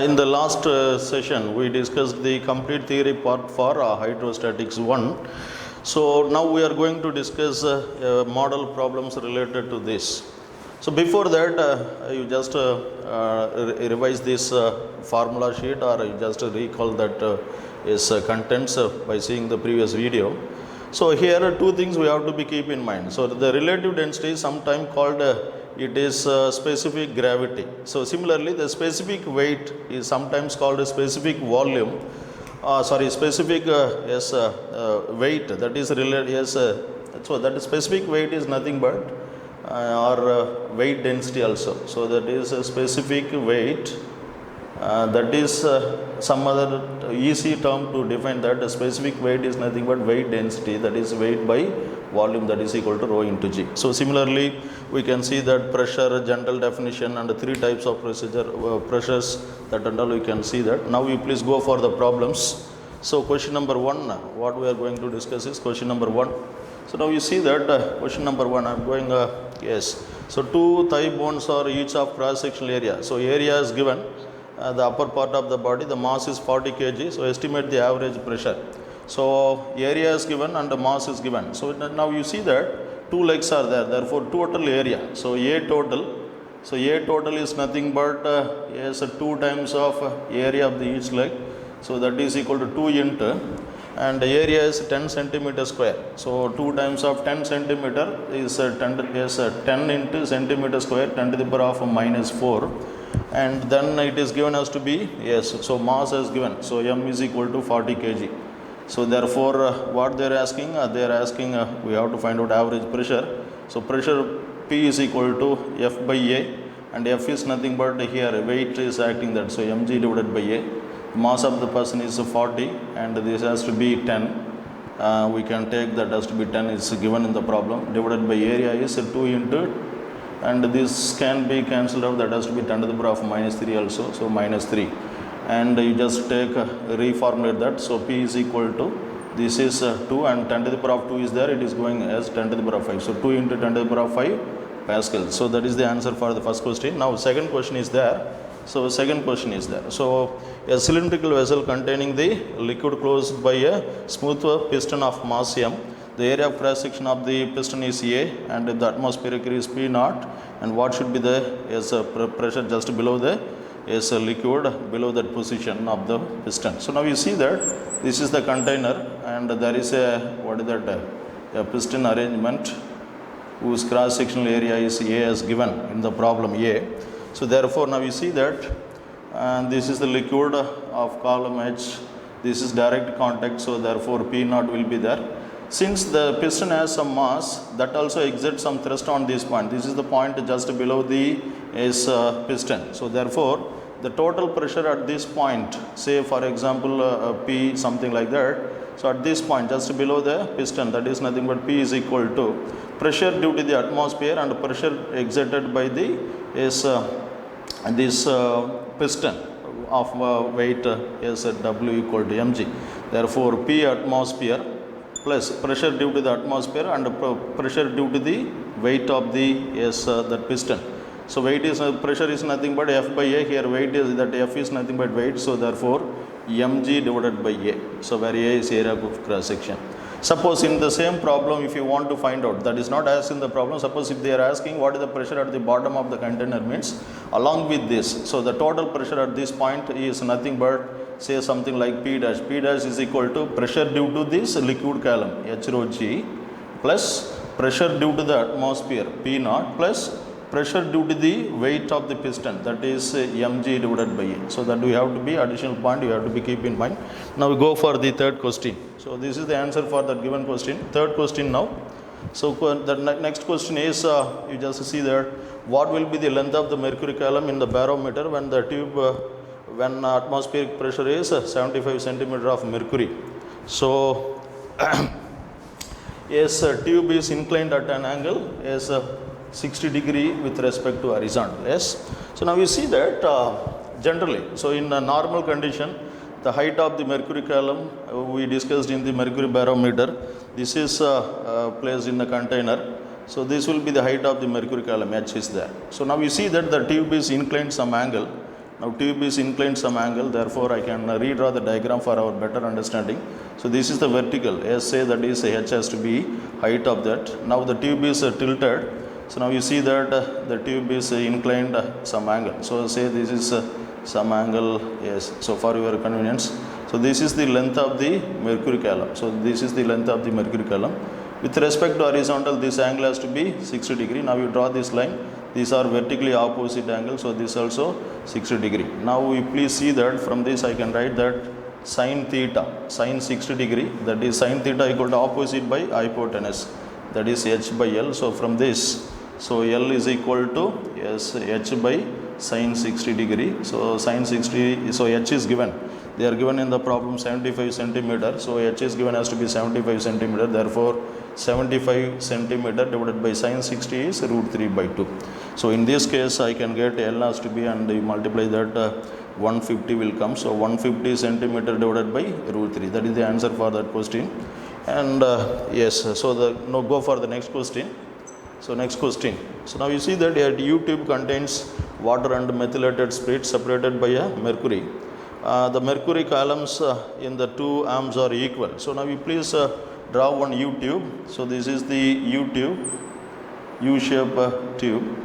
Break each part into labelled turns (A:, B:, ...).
A: In the last session, we discussed the complete theory part for hydrostatics 1. So now we are going to discuss model problems related to this. So before that, you just revise this formula sheet, or you just recall that contents by seeing the previous video. So here are two things we have to be keep in mind. So the relative density is sometimes called it is specific gravity. So similarly, the specific weight is sometimes called a specific volume. Specific weight, that is related. So that specific weight is nothing but weight density also. So that is a specific weight. That is some other easy term to define that. A specific weight is nothing but weight density, that is weight by volume, that is equal to rho into g. So similarly, we can see that pressure, general definition, and three types of pressures, that and all we can see that. Now you please go for the problems. So question number 1, what we are going to discuss is question number 1. So now you see that question number 1, I am going, yes. So two thigh bones are each of cross-sectional area. So area is given. The upper part of the body, the mass is 40 kg, so estimate the average pressure. So area is given and the mass is given. So now you see that two legs are there, therefore total area. So A total is nothing but 2 times of area of the each leg. So that is equal to 2 into, and the area is 10 centimeter square. So 2 times of 10 centimeter is 10 into centimeter square, 10 to the power of minus 4. And then it is given as to be, so mass is given, so m is equal to 40 kg. So therefore what they are asking, we have to find out average pressure. So pressure P is equal to F by A, and F is nothing but here weight is acting that, so mg divided by A. Mass of the person is 40 and this has to be 10. We can take that as to be 10 is given in the problem, divided by area is 2 into, and this can be cancelled out, that has to be 10 to the power of minus 3 also, so minus 3. And you just take, reformulate that, so P is equal to, this is 2 and 10 to the power of 2 is there, it is going as 10 to the power of 5. So 2 into 10 to the power of 5 Pascal. So that is the answer for the first question. Now second question is there. So a cylindrical vessel containing the liquid closed by a smooth piston of mass m. The area of cross section of the piston is A, and the atmospheric is P naught, and what should be the pressure just below the liquid below that position of the piston. So now you see that this is the container, and there is a piston arrangement whose cross sectional area is A as given in the problem A. So therefore now you see that this is the liquid of column H, this is direct contact, so therefore P naught will be there. Since the piston has some mass, that also exerts some thrust on this point. This is the point just below the piston. So therefore, the total pressure at this point, say for example P something like that. So at this point, just below the piston, that is nothing but P is equal to pressure due to the atmosphere and pressure exerted by the this piston of weight W equal to mg. Therefore, P atmosphere plus pressure due to the atmosphere and pressure due to the weight of the that piston. So weight is pressure is nothing but F by A. Here weight is that F is nothing but weight. So therefore mg divided by A. So where A is area of cross section. Suppose in the same problem, if you want to find out, that is not as in the problem. Suppose if they are asking what is the pressure at the bottom of the container means, along with this, so the total pressure at this point is nothing but say something like P dash. P dash is equal to pressure due to this liquid column H rho G plus pressure due to the atmosphere P naught plus pressure due to the weight of the piston, that is mg divided by A. So that we have to be additional point, you have to be keep in mind. Now we go for the third question. So this is the answer for that given question. Third question now. So the next question is, you just see there, what will be the length of the mercury column in the barometer when the tube when atmospheric pressure is 75 centimeter of mercury. So tube is inclined at an angle 60 degree with respect to horizontal. So now you see that generally, so in a normal condition, the height of the mercury column we discussed in the mercury barometer, this is placed in the container. So this will be the height of the mercury column, H is there. So now you see that the tube is inclined some angle Now tube is inclined some angle, therefore I can redraw the diagram for our better understanding. So this is the vertical, as say that is h has to be height of that. Now the tube is tilted. So now you see that the tube is inclined some angle. So say this is some angle, yes, so for your convenience. So this is the length of the mercury column. So this is the length of the mercury column. With respect to horizontal, this angle has to be 60 degree. Now you draw this line. These are vertically opposite angles, so this also 60 degree. Now you please see that from this I can write that sin theta, sin 60 degree, that is sin theta equal to opposite by hypotenuse, that is h by L. So from this, so L is equal to, yes, h by sin 60 degree. So sin 60, so h is given. They are given in the problem 75 centimeter. So h is given as to be 75 centimeter. Therefore, 75 centimeter divided by sin 60 is root 3 by 2. So in this case, I can get L has to be, and you multiply that 150 will come. So 150 centimeter divided by root 3. That is the answer for that question. And yes, so now go for the next question. So next question. So now you see that a U tube contains water and methylated spirit separated by a mercury. The mercury columns in the two arms are equal. So now you please draw one U tube. So this is the U tube, U-shaped tube.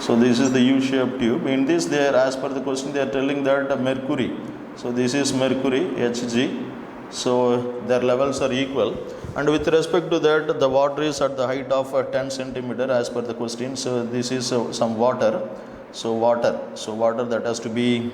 A: So this is the U-shaped tube. In this, they are, as per the question, they are telling that mercury. So this is mercury, Hg. So their levels are equal. And with respect to that, the water is at the height of 10 centimeter as per the question. So this is some water. So water that has to be,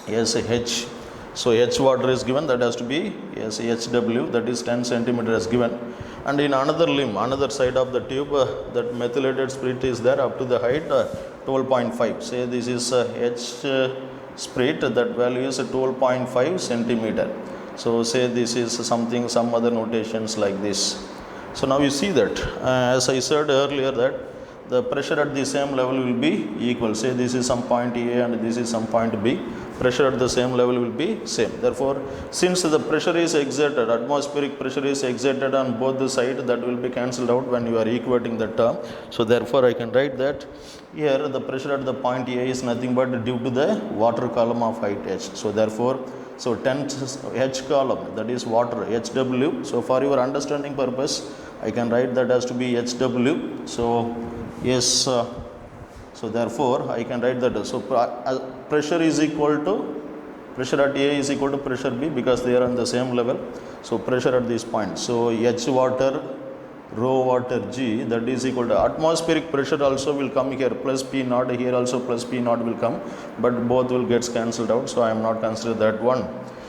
A: yes, H. So H water is given, that has to be, yes, HW, that is 10 centimeter is given. And in another limb, another side of the tube, that methylated spirit is there up to the height 12.5. Say this is H spirit, that value is 12.5 centimeter. So say this is something, some other notations like this. So now you see that, as I said earlier, that the pressure at the same level will be equal. Say this is some point A and this is some point B. Pressure at the same level will be same. Therefore, since the pressure is exerted, atmospheric pressure is exerted on both the sides, that will be cancelled out when you are equating the term. So therefore, I can write that here the pressure at the point A is nothing but due to the water column of height H. So therefore, so 10 H column, that is water, HW. So for your understanding purpose, I can write that as to be HW. So yes, so therefore I can write that. So pressure is equal to, pressure at A is equal to pressure B because they are on the same level. So pressure at this point. So H water, rho water G, that is equal to atmospheric pressure also will come here, plus P naught, here also plus P naught will come, but both will get cancelled out. So I am not considering that one.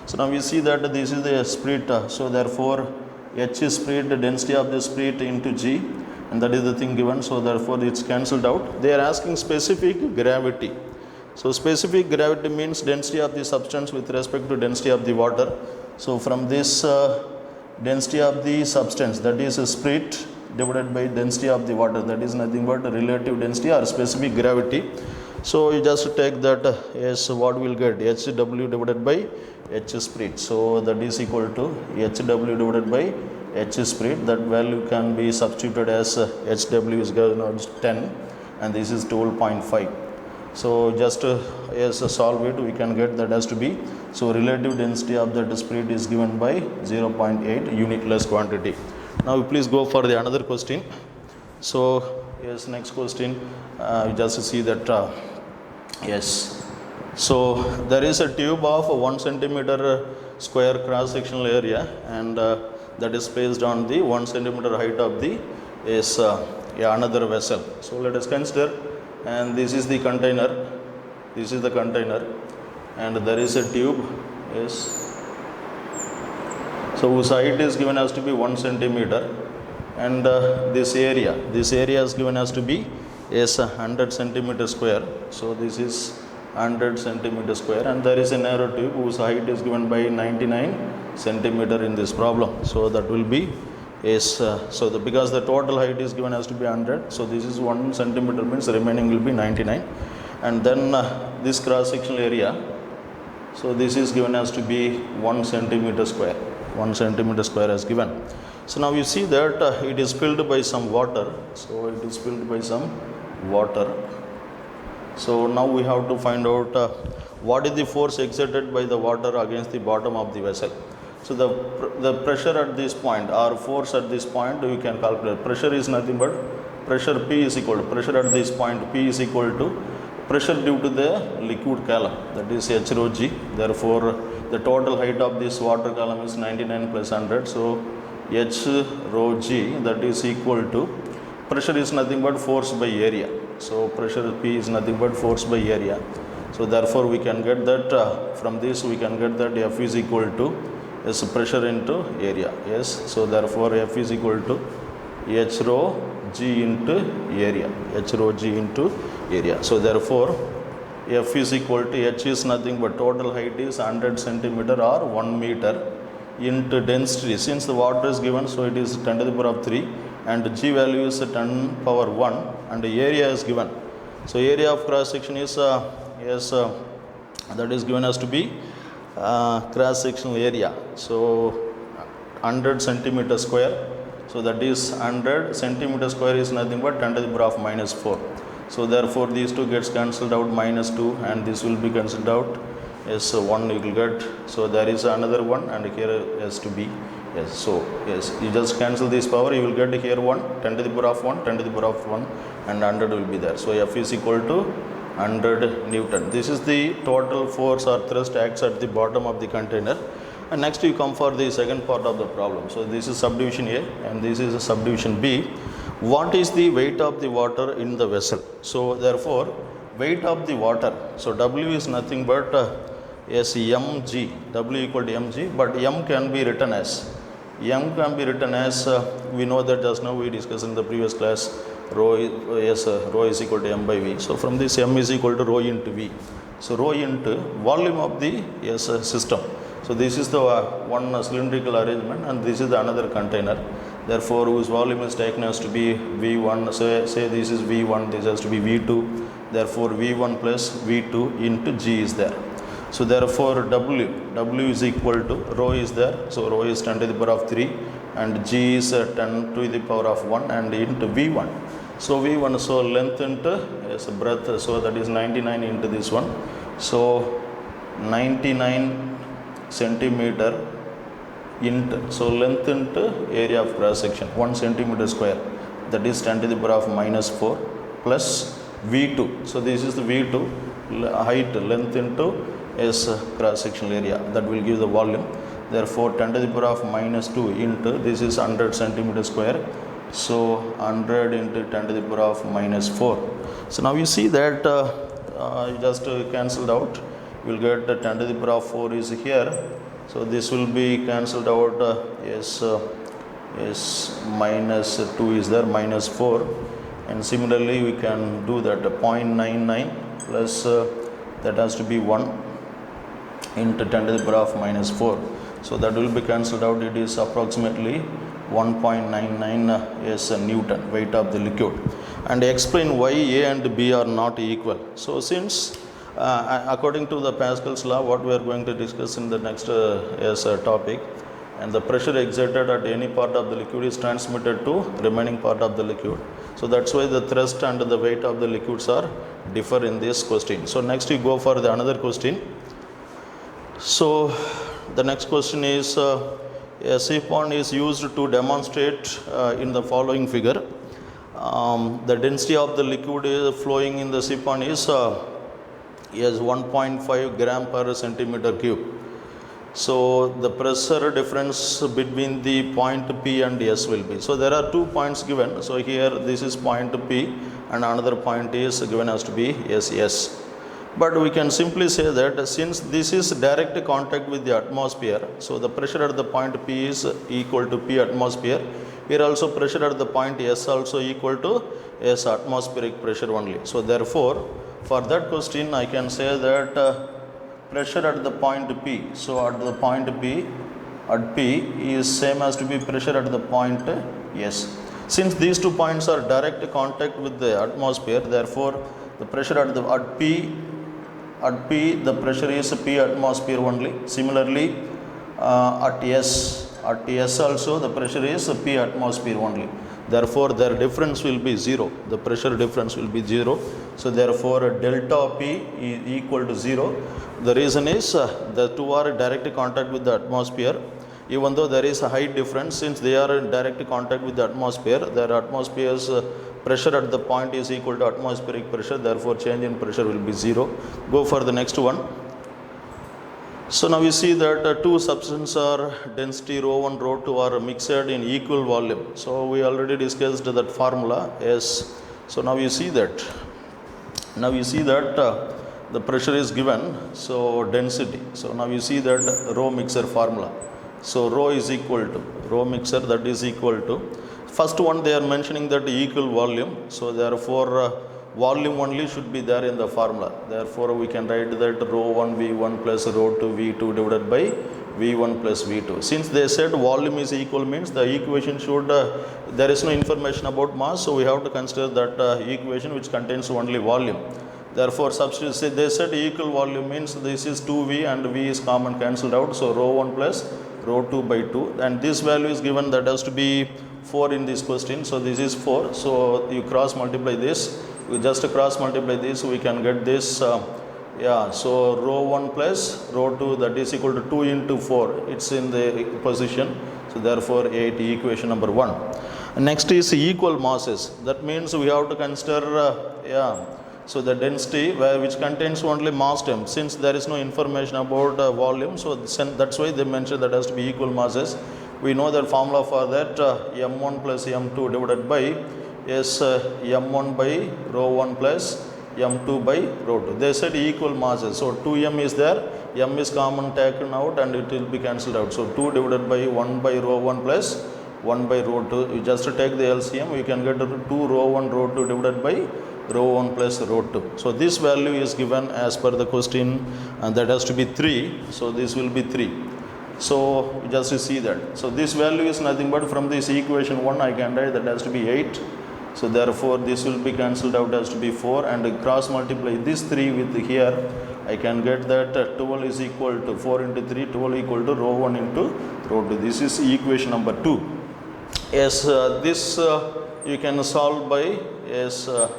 A: So now we see that this is the spirit. So therefore H is spirit, the density of the spirit into G, and that is the thing given. So therefore it's cancelled out. They are asking specific gravity. So specific gravity means density of the substance with respect to density of the water. So from this density of the substance, that is a spirit divided by density of the water, that is nothing but relative density or specific gravity. So you just take that as what we will get, HW divided by H spirit. So that is equal to HW divided by H spirit. That value can be substituted as HW is given as 10 and this is 12.5. So just as solve it, we can get that as to be, so relative density of that spirit is given by 0.8 unitless quantity. Now please go for the another question. So yes, next question, you just see that yes. So there is a tube of 1 centimeter square cross sectional area, and that is placed on the 1 centimeter height of the is another vessel. So let us consider, and this is the container, this is the container, and there is a tube, yes, so whose height is given as to be 1 centimeter, and this area is given as to be is 100 centimeter square. So this is 100 centimeter square, and there is a narrow tube whose height is given by 99 centimeter in this problem. So that will be is because the total height is given as to be 100, so this is 1 centimeter means the remaining will be 99, and then this cross sectional area, so this is given as to be 1 centimeter square. 1 centimeter square is given. So now you see that it is filled by some water. So it is filled by some water. So now we have to find out what is the force exerted by the water against the bottom of the vessel. So the pressure at this point or force at this point we can calculate. Pressure is nothing but pressure P is equal to pressure at this point P is equal to pressure due to the liquid column, that is H rho g. Therefore the total height of this water column is 99 plus 100. So H rho g, that is equal to pressure is nothing but force by area. So pressure P is nothing but force by area. So therefore we can get that from this we can get that F is equal to pressure into area. Yes. So therefore F is equal to H rho g into area. H rho g into area. So therefore F is equal to H is nothing but total height is 100 centimeter or 1 meter into density. Since the water is given, so it is 10 to the power of 3 and G value is 10 power 1 and the area is given. So area of cross section is that is given as to be cross sectional area. So 100 centimeter square. So that is 100 centimeter square is nothing but 10 to the power of minus 4. So therefore these two gets cancelled out, minus 2, and this will be cancelled out. Yes, 1 you will get. So there is another one and here has to be. Yes, so yes, you just cancel this power, you will get here 1, 10 to the power of 1, 10 to the power of 1 and 100 will be there. So F is equal to 100 Newton. This is the total force or thrust acts at the bottom of the container. And next you come for the second part of the problem. So this is subdivision A and this is a subdivision B. What is the weight of the water in the vessel? So therefore weight of the water, so W is nothing but mg, W equal to mg, but m can be written as we know that just now we discussed in the previous class rho is equal to m by v. So from this m is equal to rho into v. So rho into volume of the system. So this is the one cylindrical arrangement and this is the another container. Therefore whose volume is taken as to be V1. Say this is V1, this has to be V2. Therefore V1 plus V2 into G is there. So therefore W is equal to rho is there. So rho is 10 to the power of 3 and G is 10 to the power of 1 and into V1. So V1, so length into breadth, so that is 99 into this one. So 99 centimeter into, so length into area of cross section 1 centimeter square, that is 10 to the power of minus 4 plus V2. So this is the V2 height, length into cross sectional area, that will give the volume. Therefore 10 to the power of minus 2 into this is 100 centimeter square. So 100 into 10 to the power of minus 4. So now you see that you just cancelled out. You will get 10 to the power of 4 is here. So this will be cancelled out. Minus 2 is there, minus 4. And similarly we can do that 0.99 plus that has to be 1 into 10 to the power of minus 4. So that will be cancelled out. It is approximately 1.99 is Newton, weight of the liquid. And explain why A and B are not equal. So since according to the Pascal's law, what we are going to discuss in the next topic, and the pressure exerted at any part of the liquid is transmitted to remaining part of the liquid. So that's why the thrust and the weight of the liquids are differ in this question. So next we go for the another question. So the next question is a siphon is used to demonstrate in the following figure. The density of the liquid is flowing in the siphon is 1.5 gram per centimeter cube. So the pressure difference between the point P and S will be. So there are 2 points given. So here this is point P and another point is given as to be SS. But we can simply say that since this is direct contact with the atmosphere, so the pressure at the point P is equal to P atmosphere. Here also pressure at the point S also equal to S atmospheric pressure only. So therefore, for that question I can say that pressure at the point P, so at the point P, at P is same as to be pressure at the point S. Since these 2 points are direct contact with the atmosphere, therefore the pressure at P the pressure is P atmosphere only. Similarly at S also the pressure is P atmosphere only. Therefore, their difference will be 0. The pressure difference will be 0. So, therefore, delta P is equal to 0. The reason is the two are in direct contact with the atmosphere. Even though there is a height difference, since they are in direct contact with the atmosphere, their atmosphere's pressure at the point is equal to atmospheric pressure. Therefore, change in pressure will be 0. Go for the next one. So now we see that two substances are density ρ1, ρ2 are mixed in equal volume. So we already discussed that formula. Yes. So now you see that. Now you see that the pressure is given. So density. So now you see that ρ mixer formula. So ρ is equal to ρ mixer, that is equal to first one they are mentioning that equal volume. So therefore volume only should be there in the formula. Therefore, we can write that ρ1 V1 plus ρ2 V2 divided by V1 plus V2. Since they said volume is equal means the equation should, there is no information about mass, so we have to consider that equation which contains only volume. Therefore, substitute, they said equal volume means this is 2V and V is common cancelled out. So, ρ1 plus ρ2 by 2, and this value is given, that has to be 4 in this question. So, this is 4. So, you cross multiply this. We just cross multiply this, we can get this, so ρ1 plus ρ2, that is equal to 2 into 4, it's in the position. So therefore 8, equation number 1. Next is equal masses. That means we have to consider, so the density which contains only mass term, since there is no information about volume, so that's why they mentioned that has to be equal masses. We know the formula for that, m1 plus m2 divided by m1 by ρ1 plus m2 by ρ2. They said equal masses. So 2m is there, m is common taken out and it will be cancelled out. So 2 divided by 1 by ρ1 plus 1 by ρ2. You just take the LCM, you can get 2 ρ1 ρ2 divided by ρ1 plus ρ2. So this value is given as per the question, and that has to be 3. So this will be 3. So just to see that. So this value is nothing but from this equation 1 I can write that has to be 8. So therefore this will be cancelled out, as to be 4, and cross multiply this 3 with here, I can get that 12 is equal to 4 into 3, 12 equal to ρ1 into ρ2. This is equation number 2. Yes, this you can solve by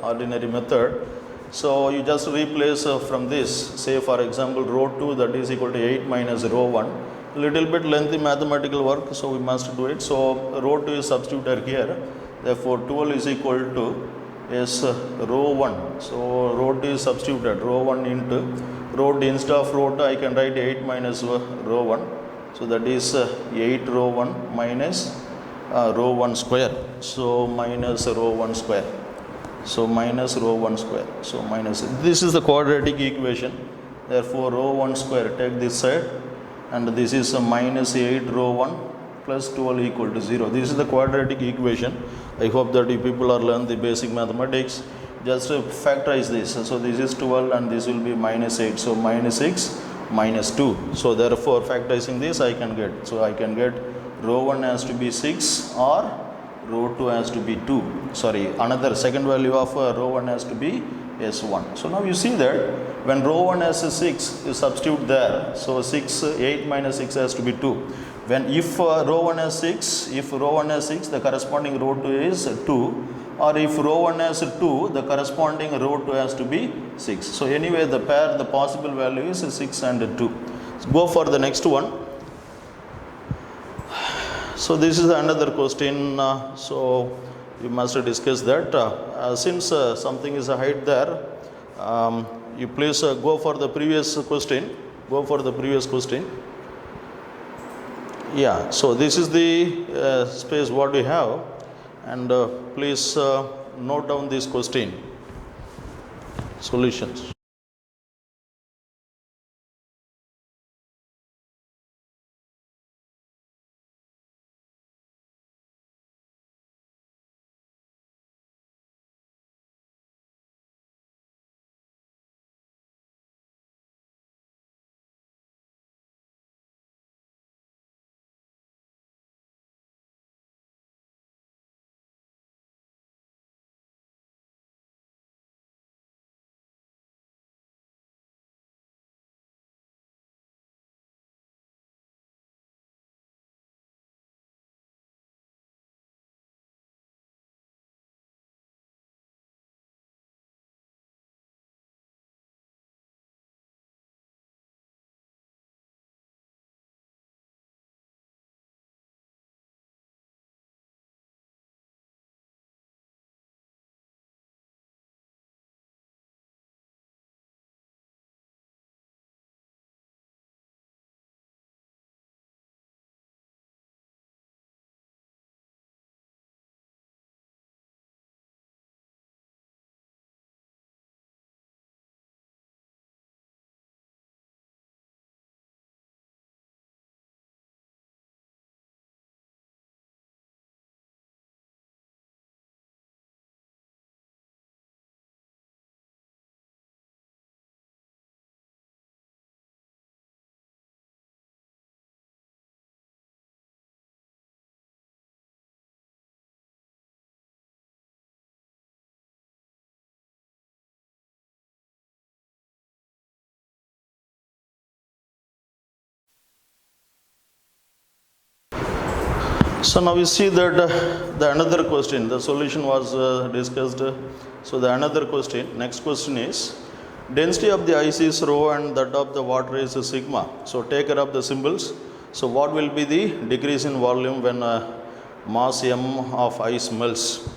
A: ordinary method. So you just replace from this, say for example ρ2, that is equal to 8 minus ρ1. Little bit lengthy mathematical work, so we must do it. So ρ2 is substituted here. Therefore 12 is equal to ρ1. So ρ2 is substituted, ρ1 into ρ2, instead of ρ2 I can write 8 minus ρ1. So that is 8 ρ1 minus ρ1 square. So minus ρ1 square. So minus ρ1 square. So minus, this is the quadratic equation. Therefore ρ1 square, take this side, and this is minus 8 ρ1 plus 12 equal to 0. This is the quadratic equation. I hope that you people are learn the basic mathematics. Just factorize this. So this is 12 and this will be minus 8. So minus 6 minus 2. So therefore factorizing this I can get. So I can get ρ1 has to be 6 or ρ2 has to be 2. Sorry, another second value of ρ1 has to be S1. So now you see that when ρ1 has a 6, you substitute there. So 8 minus 6 has to be 2. When if ρ1 has 6, the corresponding ρ2 is 2. Or if ρ1 has 2, the corresponding ρ2 has to be 6. So anyway, the possible value is 6 and 2. So go for the next one. So this is another question. So you must discuss that. Since something is a height there, you please go for the previous question. Go for the previous question. Yeah, so this is the space what we have, and please note down this question solutions. So now we see that the another question, the solution was discussed. So the another question, next question is, density of the ice is rho and that of the water is sigma. So take care of the symbols. So what will be the decrease in volume when mass m of ice melts?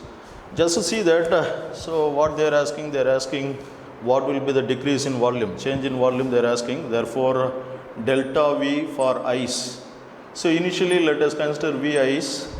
A: Just to see that, so what they are asking what will be the decrease in volume, change in volume they are asking. Therefore delta V for ice. So initially let us consider V ice.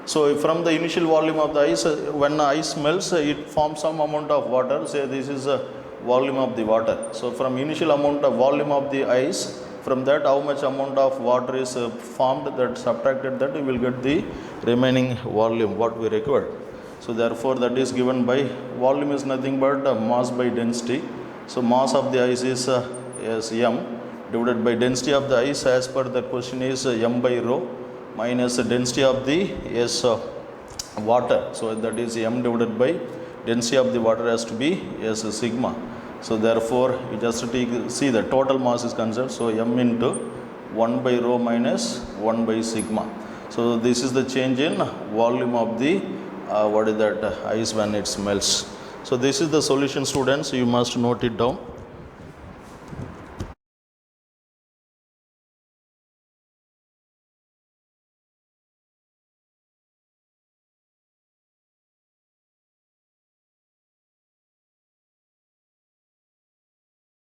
A: So from the initial volume of the ice, when ice melts, it forms some amount of water. Say this is a volume of the water. So from initial amount of volume of the ice, from that how much amount of water is formed, that subtracted that we will get the remaining volume what we required. So therefore that is given by, volume is nothing but mass by density. So mass of the ice is m divided by density of the ice as per the question is m by rho minus the density of the water. So that is m divided by density of the water has to be sigma. So therefore you just see the total mass is conserved. So m into 1 by rho minus 1 by sigma. So this is the change in volume of the what is that ice when it melts. So this is the solution, students. You must note it down.